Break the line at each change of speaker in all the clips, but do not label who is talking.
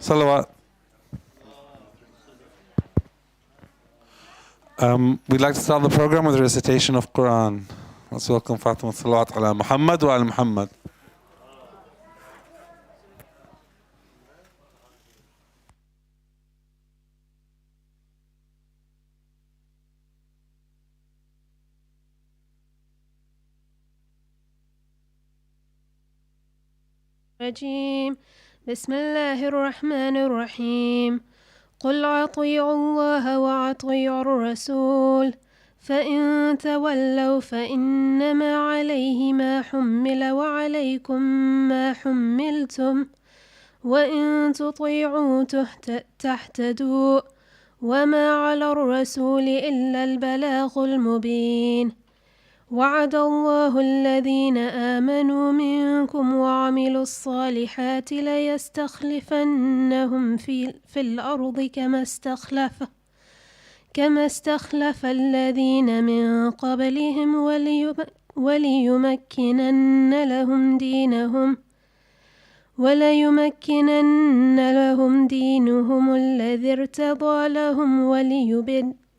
Salawat. We'd like to start the program with a recitation of Quran. Let's welcome Fatima Salawat ala Muhammad wa al Muhammad.
رجيم. بسم الله الرحمن الرحيم. قل أطيعوا الله وأطيعوا الرسول فإن تولوا فإنما عليه ما حمل وعليكم ما حملتم وإن تطيعوا تهتدوا وما على الرسول إلا البلاغ المبين. وعد الله الذين آمنوا منكم وعملوا الصالحات ليستخلفنهم في الأرض كما استخلف الذين من قبلهم وليمكنن لهم دينهم الذي ارتضى لهم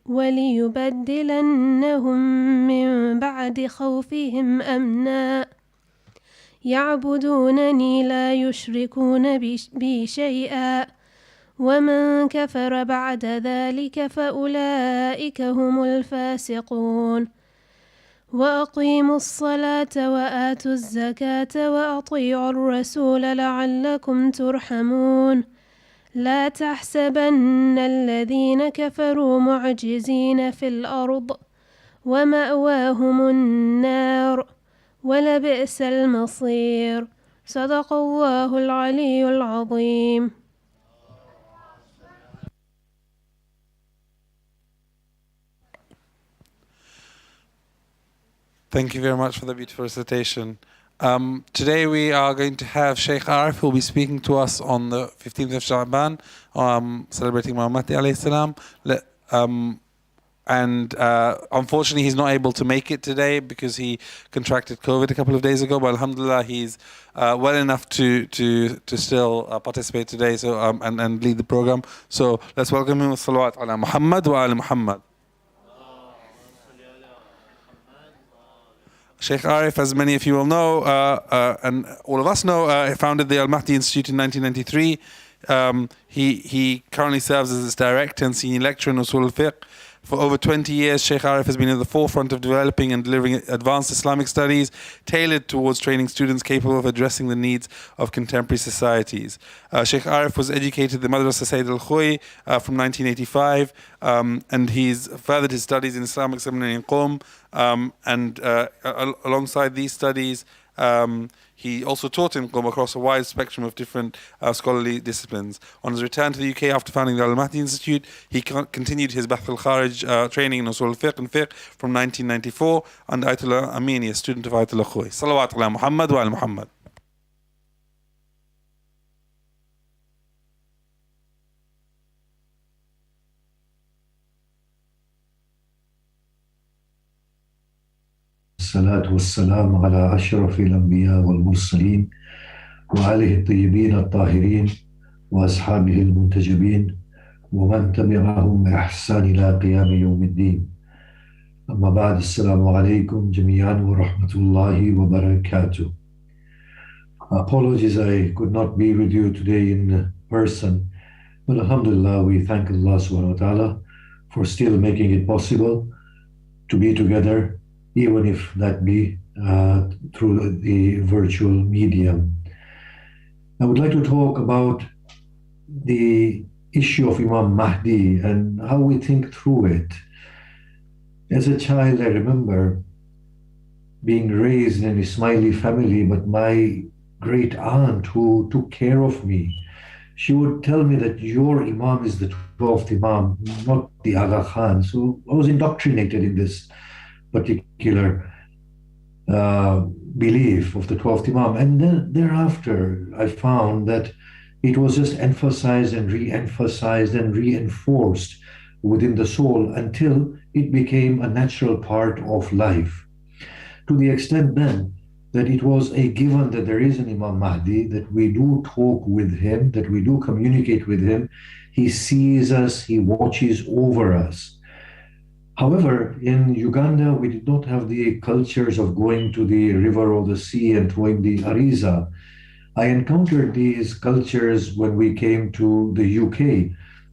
وليبدلنهم من بعد خوفهم أمنا يعبدونني لا يشركون بي شيئا ومن كفر بعد ذلك فأولئك هم الفاسقون. وأقيموا الصلاة وآتوا الزكاة وأطيعوا الرسول لعلكم ترحمون. لا تحسبن الذين كفروا معجزين في الأرض ومأواهم النار ولبئس المصير. صدق الله العلي العظيم.
Thank you very much for the beautiful recitation. Today we are going to have Shaykh Arif, who will be speaking to us on the 15th of SHA'BAN, celebrating Imam Mahdi alayhi salam. Unfortunately he's not able to make it today because he contracted COVID a couple of days ago, but alhamdulillah he's well enough to still participate today and lead the program. So let's welcome him with salawat ala Muhammad wa al Muhammad. Shaykh Arif, as many of you will know, and all of us know, founded the Al-Mahdi Institute in 1993. He currently serves as its director and senior lecturer in Usul al-Fiqh. For over 20 years, Shaykh Arif has been at the forefront of developing and delivering advanced Islamic studies tailored towards training students capable of addressing the needs of contemporary societies. Shaykh Arif was educated at the Madrasa Sayyid al-Khoy from 1985, and he's furthered his studies in Islamic seminary in Qom. Alongside these studies, he also taught in Qom across a wide spectrum of different scholarly disciplines. On his return to the UK after founding the Al-Mahdi Institute, he continued his Bahth al-Kharij training in Usul al-Fiqh and Fiqh from 1994 under Ayatollah Amini, a student of Ayatollah Khoy. Salawat ala Muhammad wa al Muhammad.
الصلاة والسلام على أشرف الأنبياء والمرسلين وآله الطيبين الطاهرين وأصحابه المنتجبين ومن تبعهم بإحسان إلى قيام يوم الدين. أما بعد السلام عليكم جميعا ورحمة الله وبركاته. Apologies, I could not be with you today in person, but alhamdulillah, we thank Allah subhanahu wa ta'ala for still making it possible to be together, even if that be through the virtual medium. I would like to talk about the issue of Imam Mahdi and how we think through it. As a child, I remember being raised in an Ismaili family, but my great aunt who took care of me, she would tell me that your Imam is the 12th Imam, not the Aga Khan. So I was indoctrinated in this particular belief of the 12th Imam. And then thereafter, I found that it was just emphasized and re-emphasized and reinforced within the soul until it became a natural part of life. To the extent then that it was a given that there is an Imam Mahdi, that we do talk with him, that we do communicate with him. He sees us, he watches over us. However, in Uganda, we did not have the cultures of going to the river or the sea and throwing the ariza. I encountered these cultures when we came to the UK.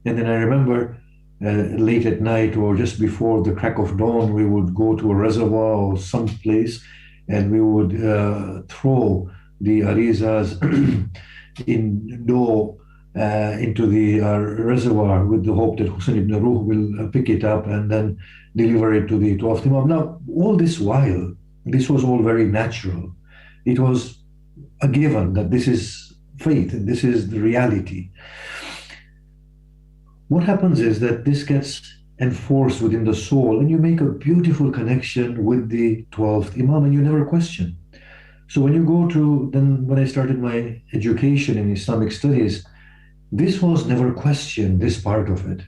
And then I remember late at night or just before the crack of dawn, we would go to a reservoir or some place and we would throw the arizas into the reservoir with the hope that Hussein ibn Ruh will pick it up and then deliver it to the 12th Imam. Now, all this while, this was all very natural. It was a given that this is faith and this is the reality. What happens is that this gets enforced within the soul and you make a beautiful connection with the 12th Imam and you never question. So when you go to, then when I started my education in Islamic studies, this was never questioned, this part of it.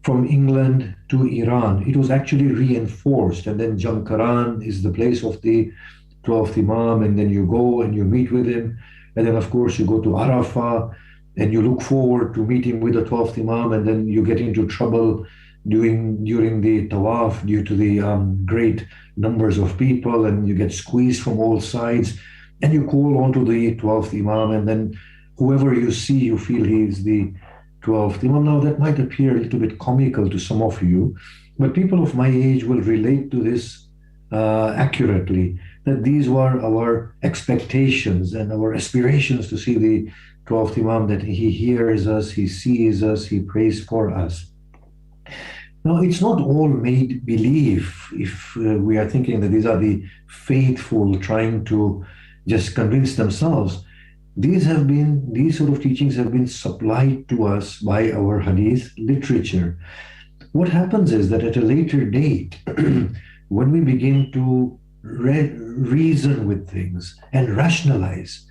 From England to Iran, it was actually reinforced. And then Jamkaran is the place of the 12th Imam, and then you go and you meet with him. And then, of course, you go to Arafah and you look forward to meeting with the 12th Imam, and then you get into trouble during the tawaf due to the great numbers of people, and you get squeezed from all sides, and you call onto the 12th Imam, and then whoever you see, you feel he is the 12th Imam. Now, that might appear a little bit comical to some of you, but people of my age will relate to this accurately, that these were our expectations and our aspirations to see the 12th Imam, that he hears us, he sees us, he prays for us. Now, it's not all made believe if we are thinking that these are the faithful trying to just convince themselves. These sort of teachings have been supplied to us by our hadith literature. What happens is that at a later date, when we begin to reason with things and rationalize,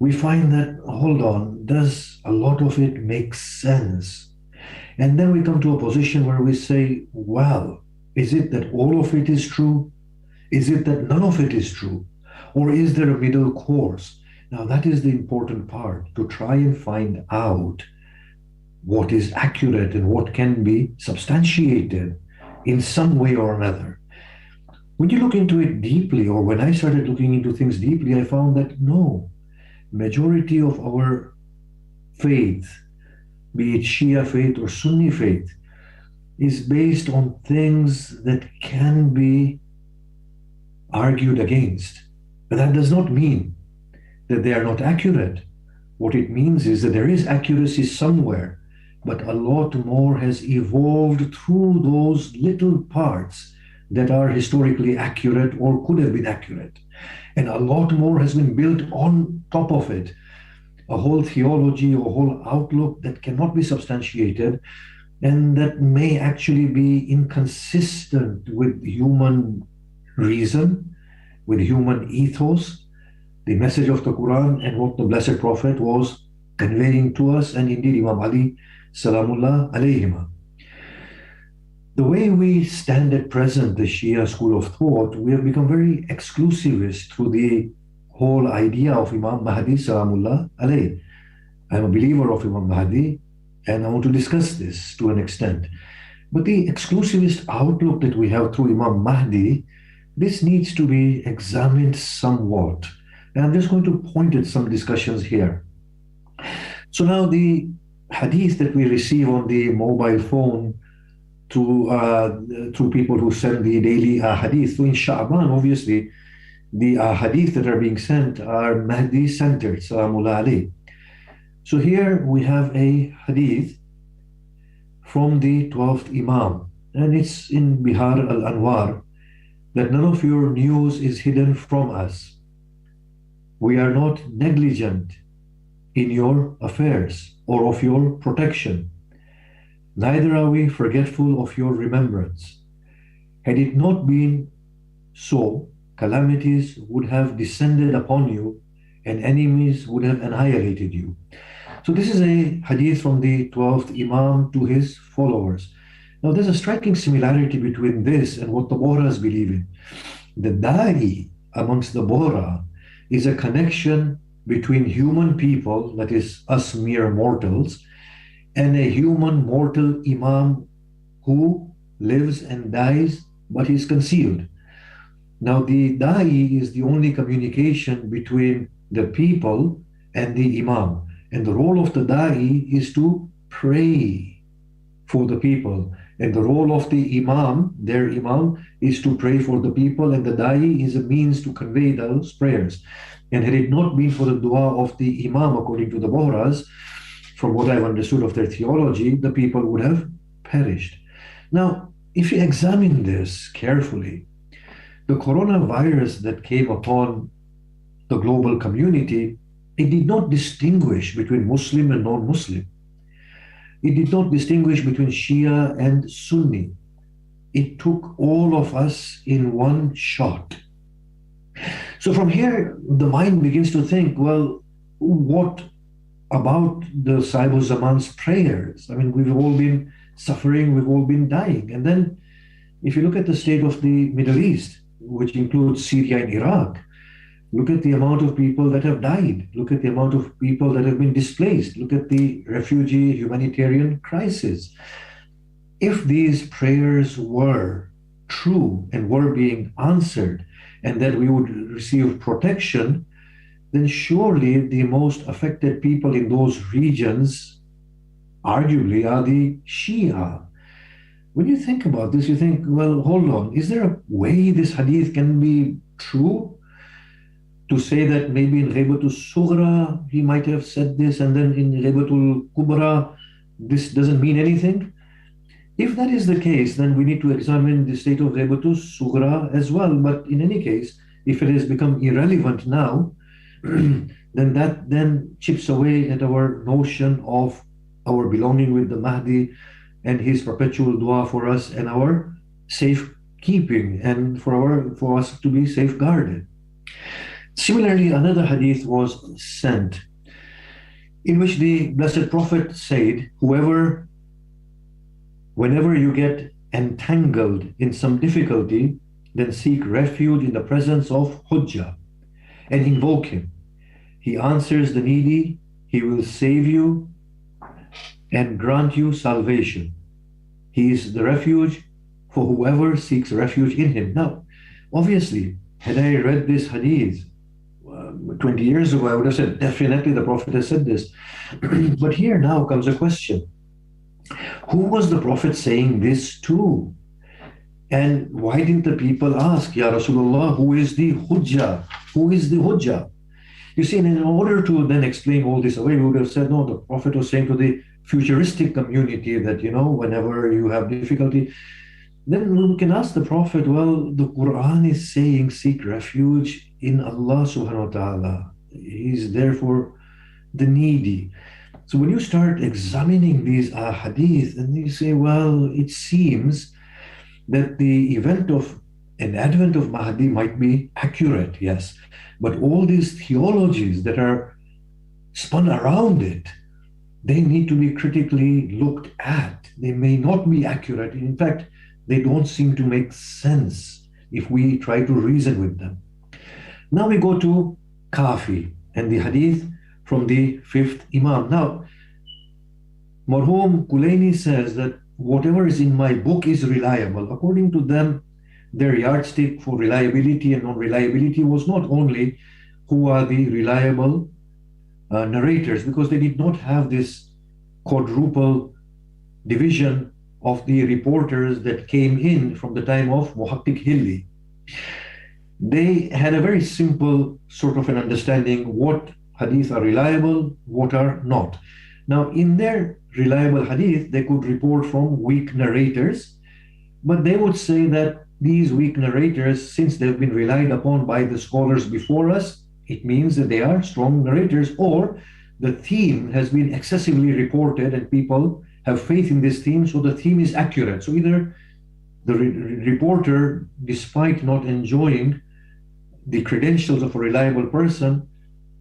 we find that, hold on, does a lot of it make sense? And then we come to a position where we say, well, is it that all of it is true? Is it that none of it is true? Or is there a middle course? Now, that is the important part, to try and find out what is accurate and what can be substantiated in some way or another. When you look into it deeply, or when I started looking into things deeply, I found that no, majority of our faith, be it Shia faith or Sunni faith, is based on things that can be argued against. But that does not mean that they are not accurate. What it means is that there is accuracy somewhere, but a lot more has evolved through those little parts that are historically accurate or could have been accurate. And a lot more has been built on top of it. A whole theology or a whole outlook that cannot be substantiated and that may actually be inconsistent with human reason, with human ethos, the message of the Quran and what the Blessed Prophet was conveying to us, and indeed Imam Ali, Salamullah alayhima. The way we stand at present, the Shia school of thought, we have become very exclusivist through the whole idea of Imam Mahdi, Salamullah alayh. I'm a believer of Imam Mahdi, and I want to discuss this to an extent. But the exclusivist outlook that we have through Imam Mahdi, this needs to be examined somewhat. And I'm just going to point at some discussions here. So now the hadith that we receive on the mobile phone through people who send the daily hadith. So in SHA'BAN, obviously, the hadith that are being sent are Mahdi-centered, Salamullah alayh. So here we have a hadith from the 12th Imam, and it's in Bihar al-Anwar, that none of your news is hidden from us. We are not negligent in your affairs or of your protection. Neither are we forgetful of your remembrance. Had it not been so, calamities would have descended upon you and enemies would have annihilated you. So this is a hadith from the 12th Imam to his followers. Now there's a striking similarity between this and what the Bohras believe in. The Dari amongst the Bohra is a connection between human people, that is us mere mortals, and a human mortal Imam who lives and dies but is concealed. Now the Da'i is the only communication between the people and the Imam. And the role of the Da'i is to pray for the people. And the role of the Imam, their Imam, is to pray for the people. And the Da'i is a means to convey those prayers. And had it not been for the dua of the Imam, according to the Bohras, from what I've understood of their theology, the people would have perished. Now, if you examine this carefully, the coronavirus that came upon the global community, it did not distinguish between Muslim and non-Muslim. It did not distinguish between Shia and Sunni. It took all of us in one shot. So from here, the mind begins to think, well, what about the Sahib Zaman's prayers? I mean, we've all been suffering, we've all been dying. And then if you look at the state of the Middle East, which includes Syria and Iraq, look at the amount of people that have died. Look at the amount of people that have been displaced. Look at the refugee humanitarian crisis. If these prayers were true and were being answered, and that we would receive protection, then surely the most affected people in those regions, arguably, are the Shia. When you think about this, you think, well, hold on, is there a way this hadith can be true? To say that maybe in Ghaibatul Sughra he might have said this, and then in Ghaibatul Kubra this doesn't mean anything? If that is the case, then we need to examine the state of Ghaibatul Sughra as well. But in any case, if it has become irrelevant now, then that then chips away at our notion of our belonging with the Mahdi and his perpetual dua for us and our safekeeping and for us to be safeguarded. Similarly, another hadith was sent in which the Blessed Prophet said, whenever you get entangled in some difficulty, then seek refuge in the presence of Hujjah and invoke him. He answers the needy, he will save you and grant you salvation. He is the refuge for whoever seeks refuge in him. Now, obviously, had I read this hadith 20 years ago, I would have said, definitely the Prophet has said this. But here now comes a question. Who was the Prophet saying this to? And why didn't the people ask, Ya Rasulullah, who is the Hujjah? Who is the Hujjah? You see, and in order to then explain all this away, we would have said, no, the Prophet was saying to the futuristic community that, whenever you have difficulty, then we can ask the Prophet, well, the Quran is saying seek refuge in Allah subhanahu wa ta'ala. He's there for the needy. So when you start examining these hadith, and you say, well, it seems that the event of an advent of Mahdi might be accurate, yes, but all these theologies that are spun around it, they need to be critically looked at. They may not be accurate. In fact, they don't seem to make sense if we try to reason with them. Now we go to Kafi and the hadith from the fifth Imam. Now, Marhum Kulaini says that whatever is in my book is reliable. According to them, their yardstick for reliability and non-reliability was not only who are the reliable narrators, because they did not have this quadruple division of the reporters that came in from the time of Muhaqqiq Hilli. They had a very simple sort of an understanding what hadith are reliable, what are not. Now, in their reliable hadith, they could report from weak narrators, but they would say that these weak narrators, since they've been relied upon by the scholars before us, it means that they are strong narrators, or the theme has been excessively reported and people have faith in this theme, so the theme is accurate. So either the reporter, despite not enjoying the credentials of a reliable person,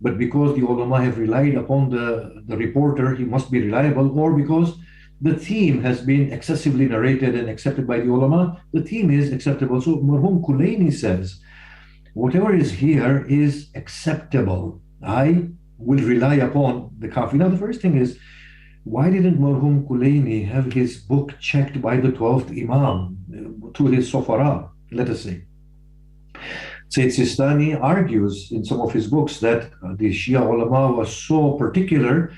but because the ulama have relied upon the reporter, he must be reliable, or because the theme has been excessively narrated and accepted by the ulama, the theme is acceptable. So Marhum Kulaini says whatever is here is acceptable. I will rely upon the Kafi. Now, the first thing is, why didn't Marhum Kulaini have his book checked by the 12th Imam through his Sofara, let us say? Sayyid Sistani argues in some of his books that the Shia ulama was so particular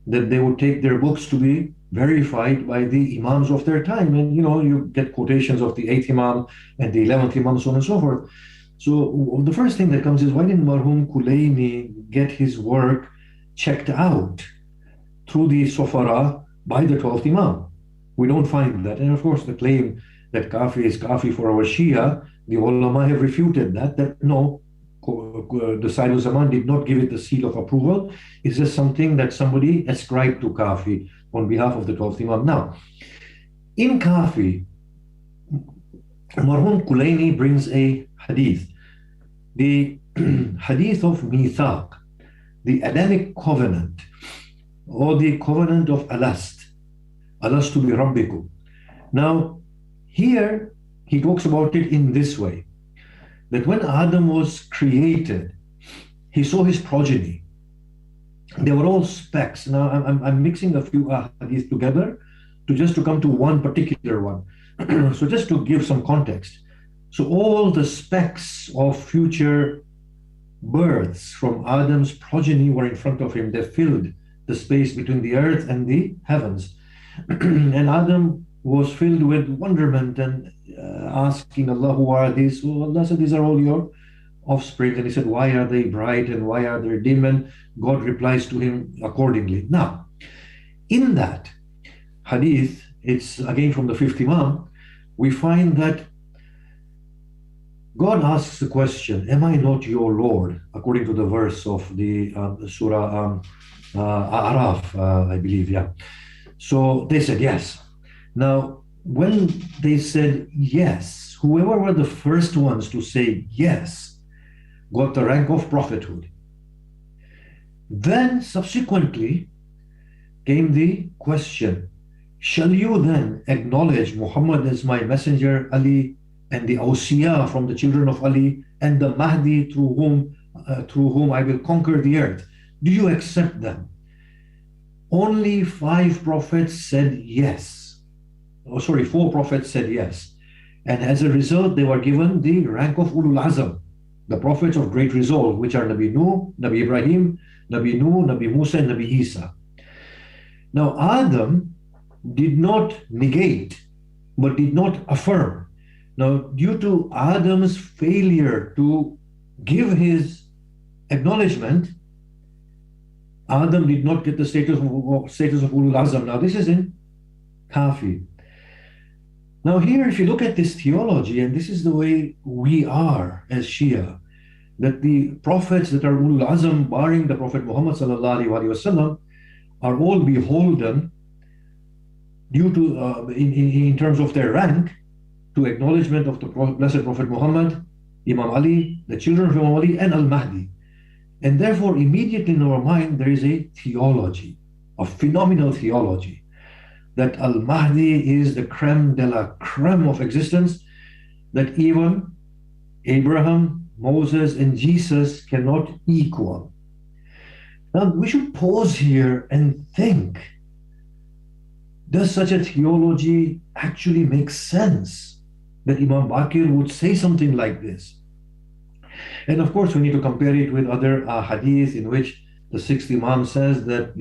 that they would take their books to be verified by the Imams of their time. And, you get quotations of the 8th Imam and the 11th Imam, so on and so forth. So the first thing that comes is, why didn't Marhum Kulaini get his work checked out through the Sofara by the 12th Imam? We don't find that. And of course, the claim that Kafi is Kafi for our Shia, the ulama have refuted that no, the Sayyid Zaman did not give it the seal of approval. It's just something that somebody ascribed to Kafi on behalf of the 12th Imam. Now, in Kafi, Marhum Kulaini brings a hadith, the hadith of Mithaq, the Adamic covenant, or the covenant of Alastu bi Rabbikum. Now, here he talks about it in this way, that when Adam was created, he saw his progeny. They were all specks. Now, I'm mixing a few hadith together to come to one particular one. So just to give some context. So all the specks of future births from Adam's progeny were in front of him. They filled the space between the earth and the heavens. And Adam was filled with wonderment and asking Allah, who are these? So Allah said, these are all your offspring. And he said, why are they bright and why are they dim? And God replies to him accordingly. Now, in that hadith, it's again from the 5th Imam, we find that God asks the question, am I not your Lord? According to the verse of the Surah A'raf, I believe, yeah. So they said yes. Now, when they said yes, whoever were the first ones to say yes got the rank of prophethood. Then subsequently came the question, shall you then acknowledge Muhammad as my messenger, Ali, and the Awsiya from the children of Ali, and the Mahdi through whom I will conquer the earth? Do you accept them? Only 5 prophets said yes. 4 prophets said yes. And as a result, they were given the rank of Ulul Azam, the prophets of great resolve, which are Nabi Nuh, Nabi Ibrahim, Nabi Nuh, Nabi Musa, and Nabi Isa. Now, Adam did not negate, but did not affirm. Now, due to Adam's failure to give his acknowledgement, Adam did not get the status of Ulul Azam. Now, this is in Kafi. Now, here, if you look at this theology, and this is the way we are as Shia, that the prophets that are Ulul Azam, barring the Prophet Muhammad sallallahu alaihi wasallam, are all beholden due to, in terms of their rank, to acknowledgement of the Blessed Prophet Muhammad, Imam Ali, the children of Imam Ali, and Al-Mahdi. And therefore, immediately in our mind, there is a theology, a phenomenal theology, that Al-Mahdi is the creme de la creme of existence, that even Abraham, Moses, and Jesus cannot equal. Now, we should pause here and think, does such a theology actually make sense that Imam Baqir would say something like this? And of course, we need to compare it with other hadith in which the 6th Imam says that,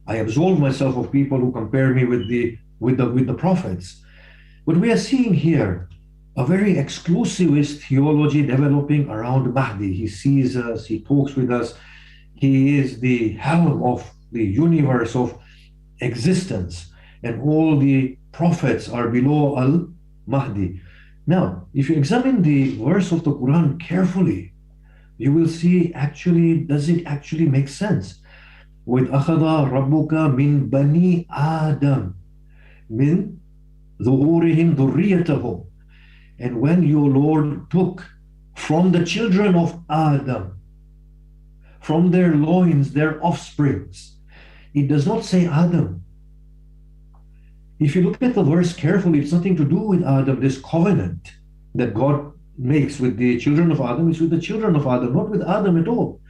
I absolve myself of people who compare me with the prophets. But we are seeing here a very exclusivist theology developing around Mahdi. He sees us, he talks with us, he is the helm of the universe of existence, and all the prophets are below Al-Mahdi. Now, if you examine the verse of the Quran carefully, you will see does it actually make sense? With أَخَذَ رَبُّكَ مِنْ بَنِي آدَمَ مِنْ ظُهُورِهِمْ ذُرِّيَّتَهُمْ. And when your Lord took from the children of Adam, from their loins, their offsprings, it does not say Adam. If you look at the verse carefully, it's nothing to do with Adam, this covenant that God makes with the children of Adam is with the children of Adam, not with Adam at all.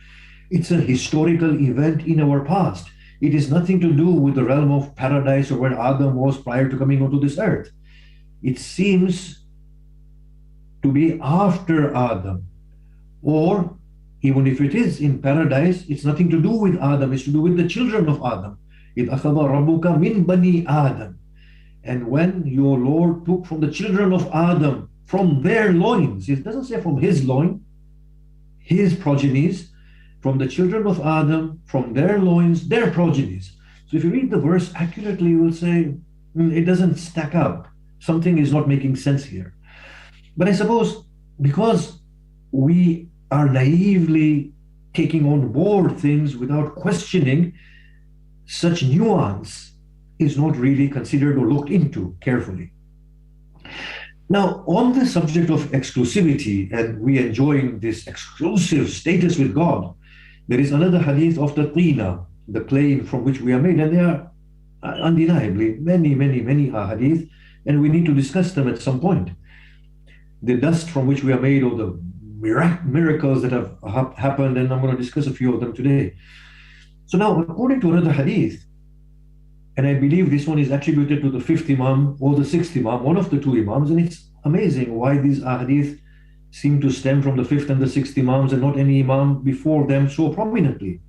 It's a historical event in our past. It is nothing to do with the realm of paradise or where Adam was prior to coming onto this earth. It seems to be after Adam, or even if it is in paradise, it's nothing to do with Adam, it's to do with the children of Adam. إِذْ أَخَذَ رَبُّكَ مِنْ بَنِي آدَمَ. And when your Lord took from the children of Adam, from their loins, it doesn't say from his loin, his progenies, from the children of Adam, from their loins, their progenies. So if you read the verse accurately, you will say, it doesn't stack up. Something is not making sense here. But I suppose because we are naively taking on board things without questioning, such nuance is not really considered or looked into carefully. Now, on the subject of exclusivity and we enjoying this exclusive status with God, there is another hadith of the tina, the clay from which we are made, and there are undeniably many hadith, and we need to discuss them at some point. The dust from which we are made, or the miracles that have happened, and I'm going to discuss a few of them today. So now, according to another hadith, and I believe this one is attributed to the fifth Imam or the sixth Imam, one of the two Imams, and it's amazing why these hadith seem to stem from the fifth and the sixth Imams and not any Imam before them so prominently.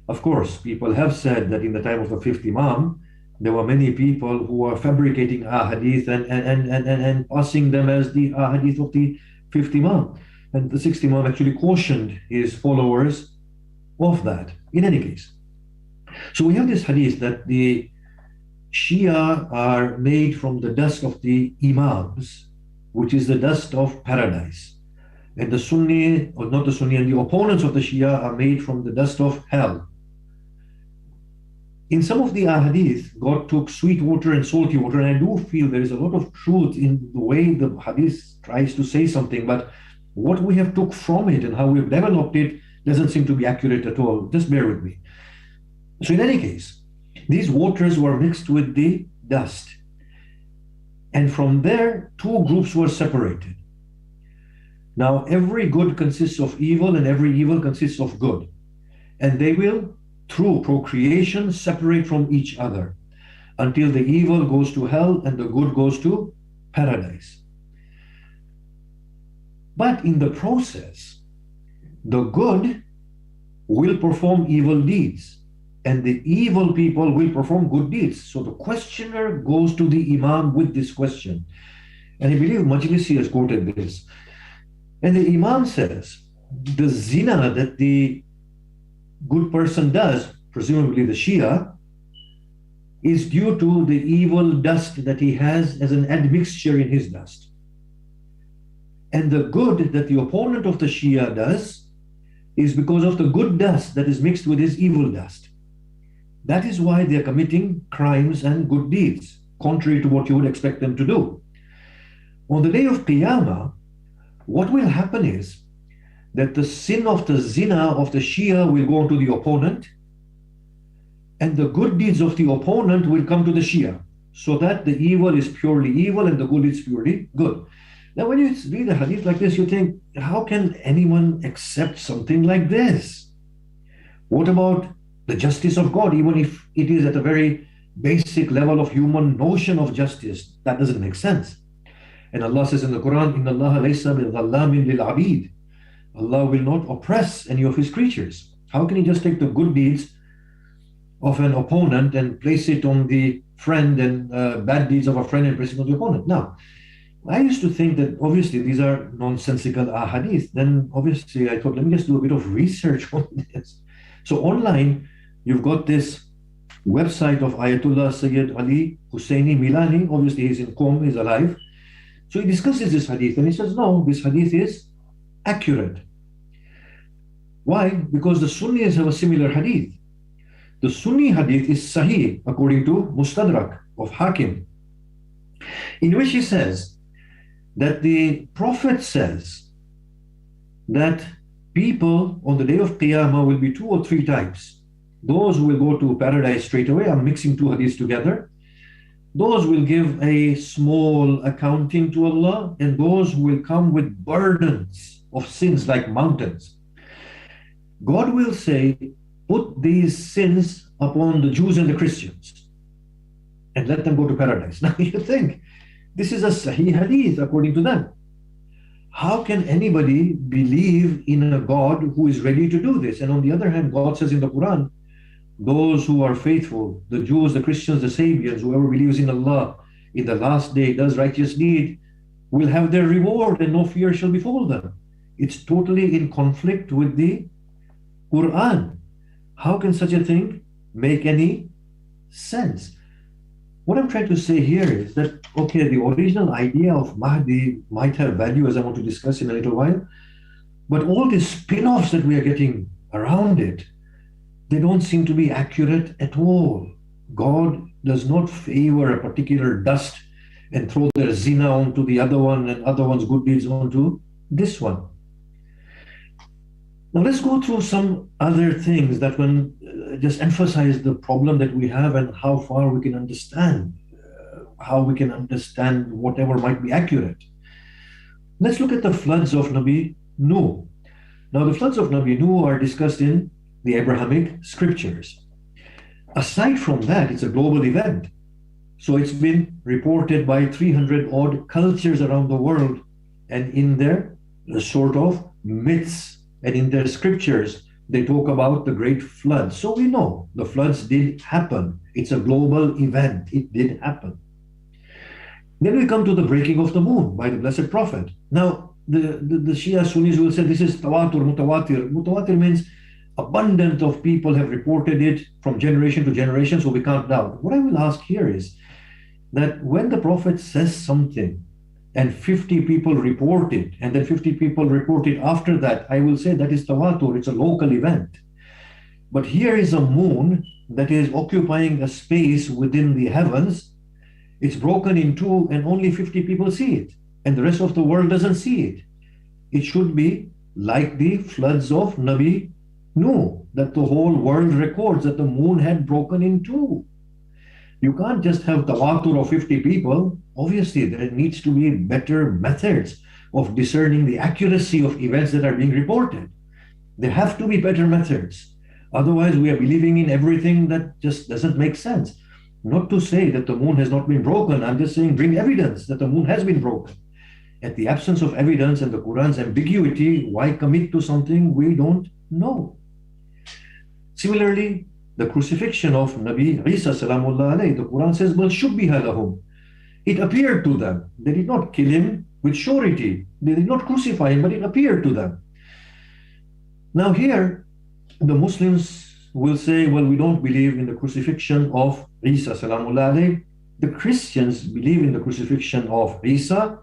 Of course, people have said that in the time of the fifth Imam, there were many people who were fabricating hadith and passing them as the hadith of the fifth Imam. And the sixth Imam actually cautioned his followers of that. In any case, so we have this hadith that the Shia are made from the dust of the Imams, which is the dust of paradise. And the Sunni, or not the Sunni, and the opponents of the Shia are made from the dust of hell. In some of the hadith, God took sweet water and salty water, and I do feel there is a lot of truth in the way the hadith tries to say something, but what we have took from it and how we've developed it doesn't seem to be accurate at all. Just bear with me. So in any case, these waters were mixed with the dust. And from there, two groups were separated. Now, every good consists of evil and every evil consists of good. And they will, through procreation, separate from each other until the evil goes to hell and the good goes to paradise. But in the process, the good will perform evil deeds, and the evil people will perform good deeds. So the questioner goes to the Imam with this question. And I believe Majlisi has quoted this. And the Imam says, the zina that the good person does, presumably the Shia, is due to the evil dust that he has as an admixture in his dust. And the good that the opponent of the Shia does is because of the good dust that is mixed with his evil dust. That is why they are committing crimes and good deeds, contrary to what you would expect them to do. On the day of Qiyamah, what will happen is that the sin of the zina of the Shia will go on to the opponent, and the good deeds of the opponent will come to the Shia, so that the evil is purely evil and the good is purely good. Now, when you read a hadith like this, you think, how can anyone accept something like this? What about the justice of God, even if it is at a very basic level of human notion of justice? That doesn't make sense. And Allah says in the Quran, إِنَّ اللَّهَ لَيْسَ بِظَلَّامٍ لِلْعَبِيدِ. Allah will not oppress any of his creatures. How can he just take the good deeds of an opponent and place it on the friend, and bad deeds of a friend and place it on the opponent? Now, I used to think that obviously these are nonsensical ahadith. Then obviously I thought, let me just do a bit of research on this. So online, you've got this website of Ayatollah Sayyid Ali Husseini Milani. Obviously he's in Qom, he's alive. So he discusses this hadith and he says, no, this hadith is accurate. Why? Because the Sunnis have a similar hadith. The Sunni hadith is Sahih according to Mustadrak of Hakim, in which he says that the Prophet says that people on the day of Qiyamah will be two or three types. Those who will go to paradise straight away. I'm mixing two hadiths together. those will give a small accounting to Allah, and those will come with burdens of sins like mountains. God will say, put these sins upon the Jews and the Christians and let them go to paradise. Now you think, this is a Sahih Hadith according to them. How can anybody believe in a God who is ready to do this? And on the other hand, God says in the Quran, those who are faithful, the Jews, the Christians, the Sabians, whoever believes in Allah, in the last day does righteous deed, will have their reward and no fear shall befall them. It's totally in conflict with the Quran. How can such a thing make any sense? What I'm trying to say here is that, okay, the original idea of Mahdi might have value, as I want to discuss in a little while, but all these spin-offs that we are getting around it, they don't seem to be accurate at all. God does not favor a particular dust and throw their zina onto the other one and other one's good deeds onto this one. Now let's go through some other things that can just emphasize the problem that we have and how far we can understand, whatever might be accurate. Let's look at the floods of Nabi Nuh. Now the floods of Nabi Nuh are discussed in the Abrahamic scriptures. Aside from that, it's a global event. So it's been reported by 300 odd cultures around the world, and in their sort of myths and in their scriptures, they talk about the great flood. So we know the floods did happen. It's a global event. It did happen. Then we come to the breaking of the moon by the Blessed Prophet. Now, the Shia Sunnis will say this is tawatur, mutawatir. Mutawatir means abundant of people have reported it from generation to generation, so we can't doubt. What I will ask here is that when the Prophet says something and 50 people report it, and then 50 people report it after that, I will say that is tawatur, it's a local event. But here is a moon that is occupying a space within the heavens. It's broken in two and only 50 people see it, and the rest of the world doesn't see it. It should be like the floods of Nabi Nuh, that the whole world records that the moon had broken in two. You can't just have tawatur of 50 people. Obviously, there needs to be better methods of discerning the accuracy of events that are being reported. There have to be better methods. Otherwise, we are believing in everything that just doesn't make sense. Not to say that the moon has not been broken. I'm just saying bring evidence that the moon has been broken. At the absence of evidence and the Quran's ambiguity, why commit to something we don't know? Similarly, the crucifixion of Nabi Isa salamullah alayhi, the Quran says, "Bal shubbiha lahum." It appeared to them. They did not kill him with surety. They did not crucify him, but it appeared to them. Now here, the Muslims will say, well, we don't believe in the crucifixion of Isa salamullah alayhi. The Christians believe in the crucifixion of Isa.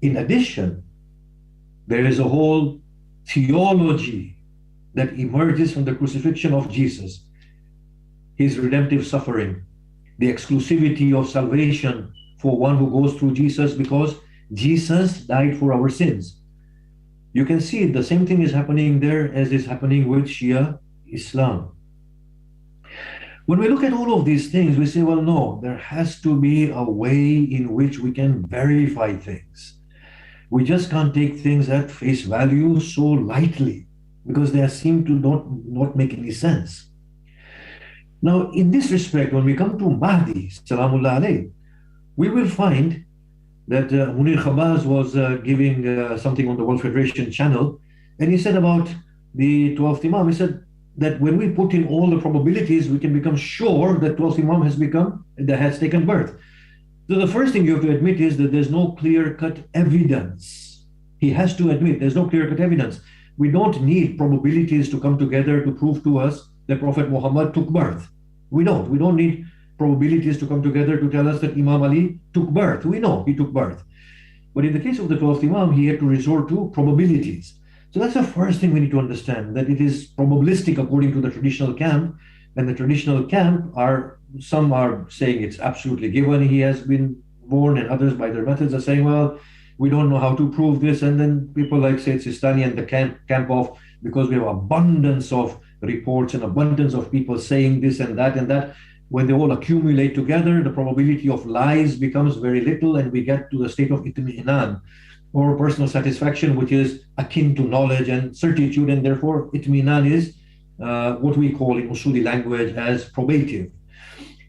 In addition, there is a whole theology that emerges from the crucifixion of Jesus. His redemptive suffering, the exclusivity of salvation for one who goes through Jesus because Jesus died for our sins. You can see the same thing is happening there as is happening with Shia Islam. When we look at all of these things, we say, well, no, there has to be a way in which we can verify things. We just can't take things at face value so lightly because they seem to not make any sense. Now, in this respect, when we come to Mahdi, salamullah alayhi, we will find that Munir Khabaz was giving something on the World Federation channel, and he said about the 12th Imam, he said that when we put in all the probabilities, we can become sure that 12th Imam has taken birth. So the first thing you have to admit is that there's no clear-cut evidence. He has to admit there's no clear-cut evidence. We don't need probabilities to come together to prove to us that Prophet Muhammad took birth. We don't need probabilities to come together to tell us that Imam Ali took birth. We know he took birth. But in the case of the 12th Imam, he had to resort to probabilities. So that's the first thing we need to understand, that it is probabilistic according to the traditional camp. And the traditional camp some are saying it's absolutely given he has been born, and others by their methods are saying, well, we don't know how to prove this. And then people like Sayyid Sistani and the camp of, because we have abundance of reports and abundance of people saying this and that, when they all accumulate together, the probability of lies becomes very little, and we get to the state of itmi'nan, or personal satisfaction, which is akin to knowledge and certitude, and therefore itmi'nan is what we call in Usuli language as probative.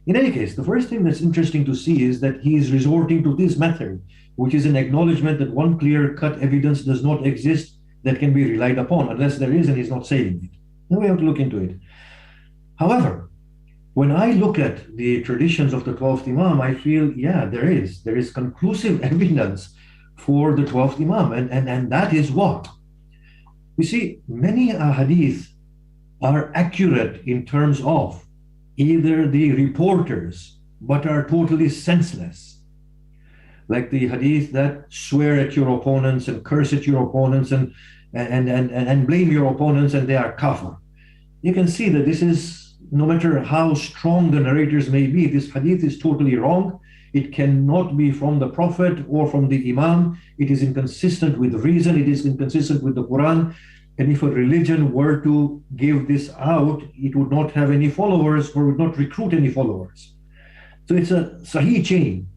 In any case, the first thing that's interesting to see is that he is resorting to this method, which is an acknowledgement that one clear-cut evidence does not exist that can be relied upon, unless there is and he's not saying it. Then we have to look into it. However, when I look at the traditions of the 12th Imam, I feel, yeah, there is conclusive evidence for the 12th Imam, and that is what? You see, many ahadith are accurate in terms of either the reporters, but are totally senseless. Like the hadith that swear at your opponents and curse at your opponents and blame your opponents, and they are kafir. You can see that this is, no matter how strong the narrators may be, this hadith is totally wrong. It cannot be from the Prophet or from the Imam. It is inconsistent with reason. It is inconsistent with the Quran. And if a religion were to give this out, it would not have any followers or would not recruit any followers. So it's a sahih chain,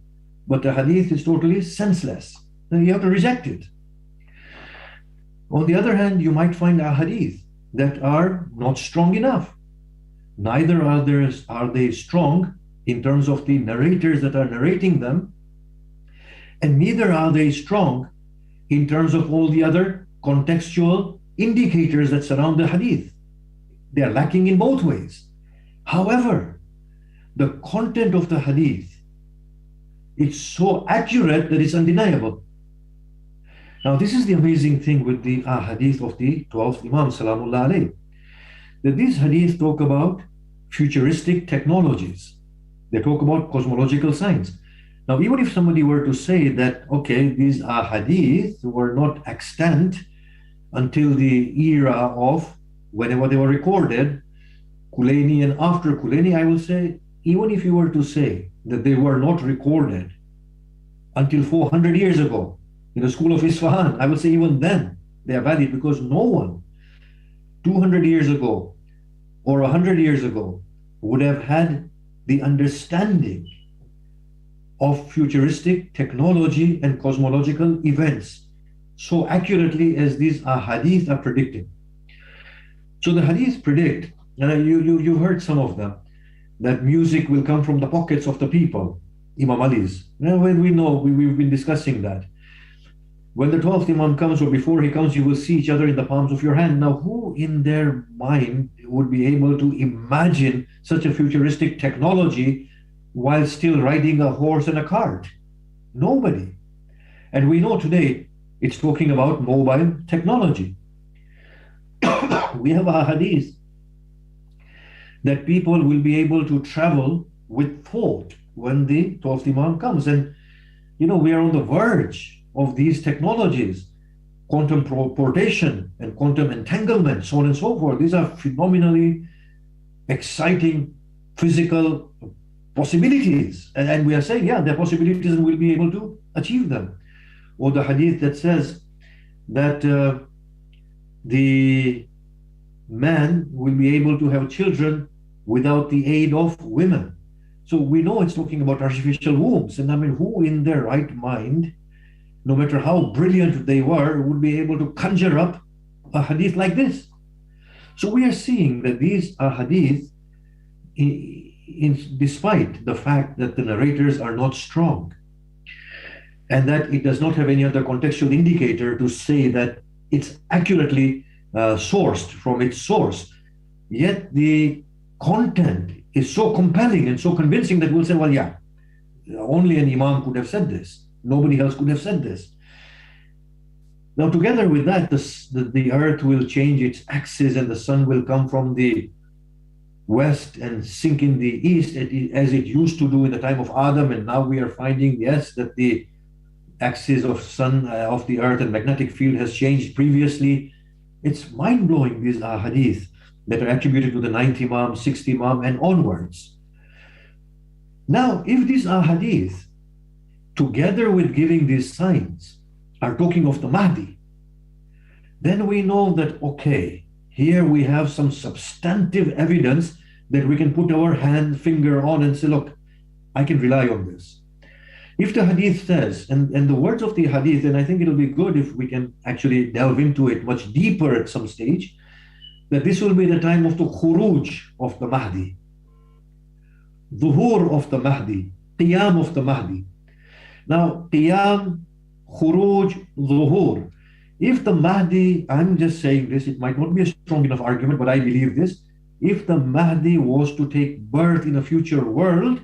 but the hadith is totally senseless. Then you have to reject it. On the other hand, you might find ahadith that are not strong enough. Neither are they strong in terms of the narrators that are narrating them, and neither are they strong in terms of all the other contextual indicators that surround the hadith. They are lacking in both ways. However, the content of the hadith, it's so accurate that it's undeniable. Now, this is the amazing thing with the hadith of the 12th Imam, Salamullah alayhi, that these hadith talk about futuristic technologies. They talk about cosmological science. Now, even if somebody were to say that, okay, these hadith were not extant until the era of whenever they were recorded, Kulaini and after Kulaini, I will say, even if you were to say that they were not recorded until 400 years ago in the school of Isfahan, I will say even then they are valid, because no one 200 years ago or 100 years ago would have had the understanding of futuristic technology and cosmological events so accurately as these hadith are predicting. So the hadith predict, and you heard some of them, that music will come from the pockets of the people, Imam Ali's. Now, when we know, we've been discussing that. When the 12th Imam comes, or before he comes, you will see each other in the palms of your hand. Now, who in their mind would be able to imagine such a futuristic technology while still riding a horse and a cart? Nobody. And we know today it's talking about mobile technology. We have a hadith that people will be able to travel with thought when the 12th Imam comes. And, you know, we are on the verge of these technologies, quantum teleportation and quantum entanglement, so on and so forth. These are phenomenally exciting physical possibilities. And we are saying, yeah, there are possibilities and we'll be able to achieve them. Or the hadith that says that the man will be able to have children without the aid of women. So we know it's talking about artificial wombs. And I mean, who in their right mind, no matter how brilliant they were, would be able to conjure up a hadith like this? So we are seeing that these hadith, despite the fact that the narrators are not strong, and that it does not have any other contextual indicator to say that it's accurately sourced from its source, yet the content is so compelling and so convincing that we'll say, well, yeah, only an imam could have said this. Nobody else could have said this. Now, together with that, the earth will change its axis and the sun will come from the west and sink in the east as it used to do in the time of Adam. And now we are finding, yes, that the axis of sun, of the earth and magnetic field has changed previously. It's mind-blowing, these hadith that are attributed to the 9th Imam, 6th Imam, and onwards. Now, if these hadith, together with giving these signs, are talking of the Mahdi, then we know that, okay, here we have some substantive evidence that we can put our finger on and say, look, I can rely on this. If the hadith says, and the words of the hadith, and I think it'll be good if we can actually delve into it much deeper at some stage, that this will be the time of the khuruj of the Mahdi, dhuhur of the Mahdi, qiyam of the Mahdi. Now, qiyam, khuruj, dhuhur. If the Mahdi, I'm just saying this, it might not be a strong enough argument, but I believe this. If the Mahdi was to take birth in a future world,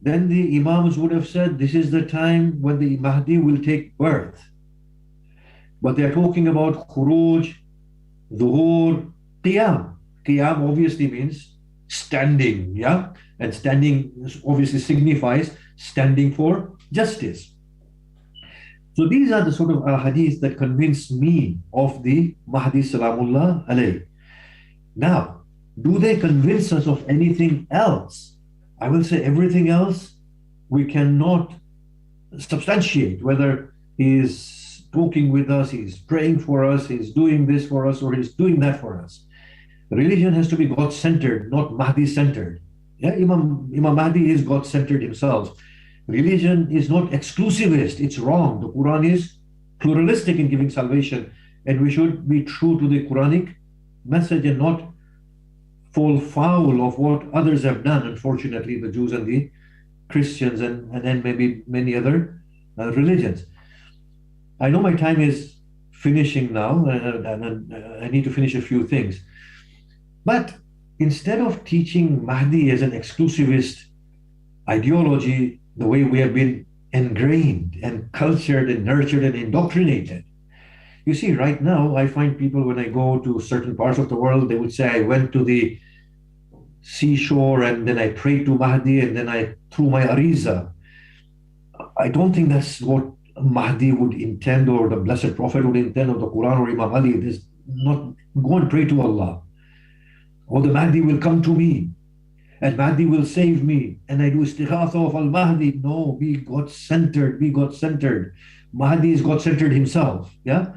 then the Imams would have said, this is the time when the Mahdi will take birth. But they're talking about khuruj, dhuhur, qiyam. Qiyam obviously means standing, yeah? And standing obviously signifies standing for justice. So these are the sort of hadiths that convince me of the Mahdi Salamullah alayhi. Now, do they convince us of anything else? I will say everything else we cannot substantiate, whether he is talking with us, he's praying for us, he's doing this for us, or he's doing that for us. Religion has to be God-centered, not Mahdi-centered. Yeah, Imam Mahdi is God-centered himself. Religion is not exclusivist, it's wrong. The Quran is pluralistic in giving salvation, and we should be true to the Quranic message and not fall foul of what others have done, unfortunately, the Jews and the Christians and then maybe many other religions. I know my time is finishing now, and I need to finish a few things. But instead of teaching Mahdi as an exclusivist ideology, the way we have been ingrained and cultured and nurtured and indoctrinated. You see, right now, I find people when I go to certain parts of the world, they would say, I went to the seashore and then I prayed to Mahdi and then I threw my ariza. I don't think that's what Mahdi would intend, or the Blessed Prophet would intend, or the Quran or Imam Ali. It is not, go and pray to Allah. Or the Mahdi will come to me and Mahdi will save me, and I do istighatha of al-Mahdi. No, be God-centered, be God-centered. Mahdi is God-centered himself, yeah?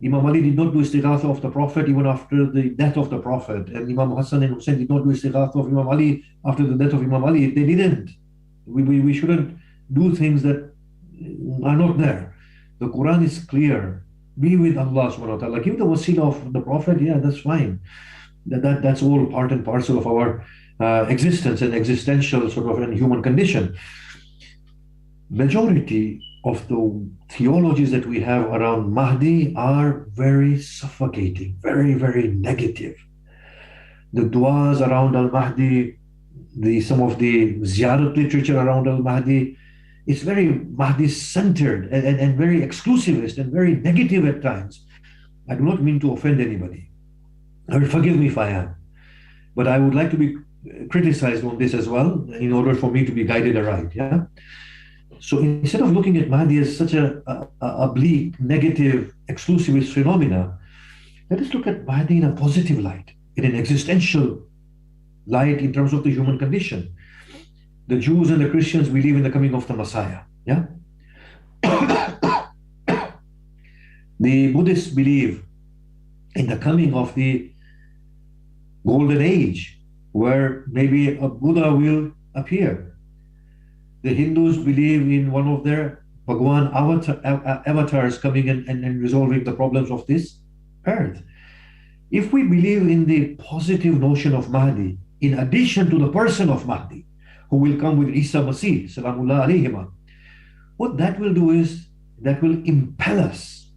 Imam Ali did not do istighatha of the Prophet even after the death of the Prophet, and Imam Hassan and Hussein did not do istighatha of Imam Ali after the death of Imam Ali. They didn't. We shouldn't do things that are not there. The Quran is clear. Be with Allah subhanahu wa ta'ala. Give the wasila of the Prophet, yeah, that's fine. That's all part and parcel of our existence and existential sort of and human condition. Majority of the theologies that we have around Mahdi are very suffocating, very, very negative. The du'as around al-Mahdi, some of the ziyarat literature around al-Mahdi, it's very Mahdi-centered and very exclusivist and very negative at times. I do not mean to offend anybody. Forgive me if I am. But I would like to be criticized on this as well in order for me to be guided aright, yeah? So instead of looking at Mahdi as such a bleak, negative, exclusivist phenomena, let us look at Mahdi in a positive light, in an existential light in terms of the human condition. The Jews and the Christians believe in the coming of the Messiah, yeah? The Buddhists believe in the coming of the golden age, where maybe a Buddha will appear. The Hindus believe in one of their Bhagwan avatars coming and resolving the problems of this earth. If we believe in the positive notion of Mahdi, in addition to the person of Mahdi, who will come with Isa Masih, Salamullah alayhima, what that will do is that will impel us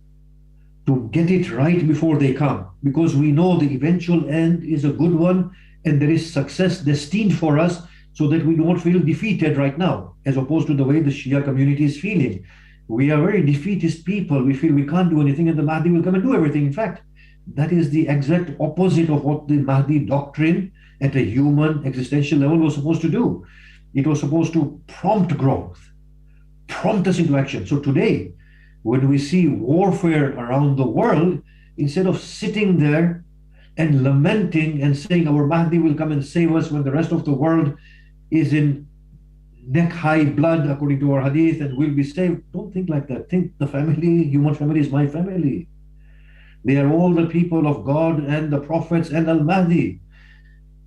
to get it right before they come, because we know the eventual end is a good one and there is success destined for us, so that we don't feel defeated right now, as opposed to the way the Shia community is feeling. We are very defeatist people. We feel we can't do anything and the Mahdi will come and do everything. In fact, that is the exact opposite of what the Mahdi doctrine at a human existential level was supposed to do. It was supposed to prompt growth, prompt us into action. So today, when we see warfare around the world, instead of sitting there and lamenting and saying our Mahdi will come and save us when the rest of the world is in neck-high blood, according to our hadith, and will be saved, don't think like that. Think the family, human family is my family. They are all the people of God and the prophets and al-Mahdi.